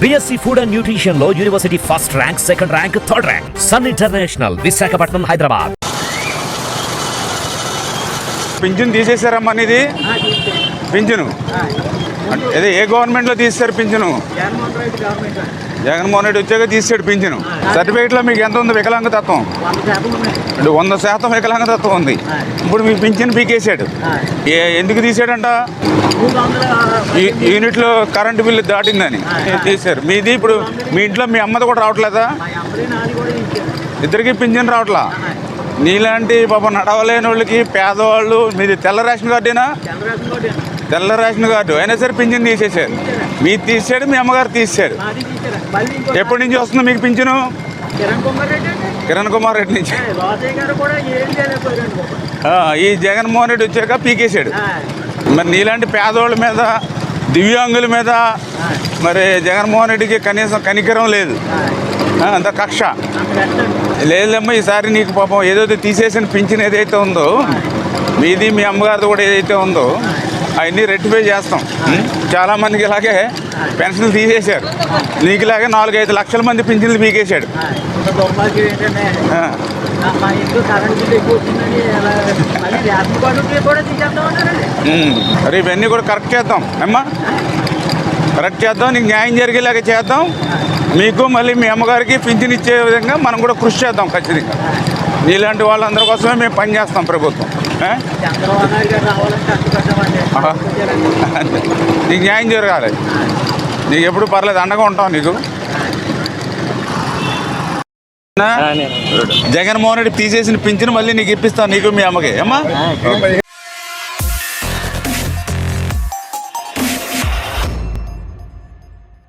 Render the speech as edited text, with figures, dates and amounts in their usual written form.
BSc Food and Nutrition లో university first rank, second rank, third rank. Sun International, Visakhapatnam, Hyderabad. పింఛను తీసేశారమ్మా ఇది పింఛను అదే ఏ గవర్నమెంట్లో తీస్తారు పింఛను? జగన్మోహన్ రెడ్డి వచ్చాక తీసాడు పింఛను. సర్టిఫికేట్లో మీకు ఎంత ఉంది వికలాంగతత్వం? 100% వికలాంగతత్వం ఉంది. ఇప్పుడు మీ పింఛను పీకేసాడు. ఎందుకు తీసాడంట? యూనిట్లో కరెంటు బిల్లు దాటిందని తీశారు. మీది ఇప్పుడు మీ ఇంట్లో మీ అమ్మది కూడా రావట్లేదా? ఇద్దరికి పింఛను రావట్లా. నీలాంటి పాపం నడవలేని వాళ్ళకి, పేదవాళ్ళు, మీది తెల్ల రేషన్ కార్డేనా? తెల్ల రేషన్ కార్డు అయినా సరే పింఛను తీసేశారు. మీరు తీసాడు, మీ అమ్మగారు తీసారు. ఎప్పటి నుంచి వస్తుంది మీకు పింఛను? కిరణ్ కుమార్ రెడ్డి నుంచి. ఈ జగన్మోహన్ రెడ్డి వచ్చాక పీకేశాడు. మరి నీలాంటి పేదవాళ్ళ మీద, దివ్యాంగుల మీద మరి జగన్మోహన్ రెడ్డికి కనీసం కనికరం లేదు. అంత కక్ష లేదమ్మా. ఈసారి నీకు పాపం ఏదైతే తీసేసిన పింఛన్ ఏదైతే ఉందో, మీది మీ అమ్మగారిది కూడా ఏదైతే ఉందో, అవన్నీ రెక్టిఫై చేస్తాం. చాలామందికి ఇలాగే పెన్షన్లు తీసేశారు. నీకు ఇలాగే 4-5 లక్షల మంది పింఛన్లు పీకేశాడు. మరి ఇవన్నీ కూడా కరెక్ట్ చేద్దాం అమ్మా, కరెక్ట్ చేద్దాం. నీకు న్యాయం జరిగేలాగా చేద్దాం. మీకు మళ్ళీ మీ అమ్మగారికి పింఛన్ ఇచ్చే విధంగా మనం కూడా కృషి చేద్దాం ఖచ్చితంగా. నీలాంటి వాళ్ళందరి కోసమే మేము పనిచేస్తాం ప్రభుత్వం. నీకు న్యాయం జరగాలి. నీకు ఎప్పుడు పర్లేదు, అండగా ఉంటాం నీకు. జగన్మోహన్ రెడ్డి తీసేసిన పింఛను మళ్ళీ నీకు ఇప్పిస్తాను, నీకు మీ అమ్మకి అమ్మా.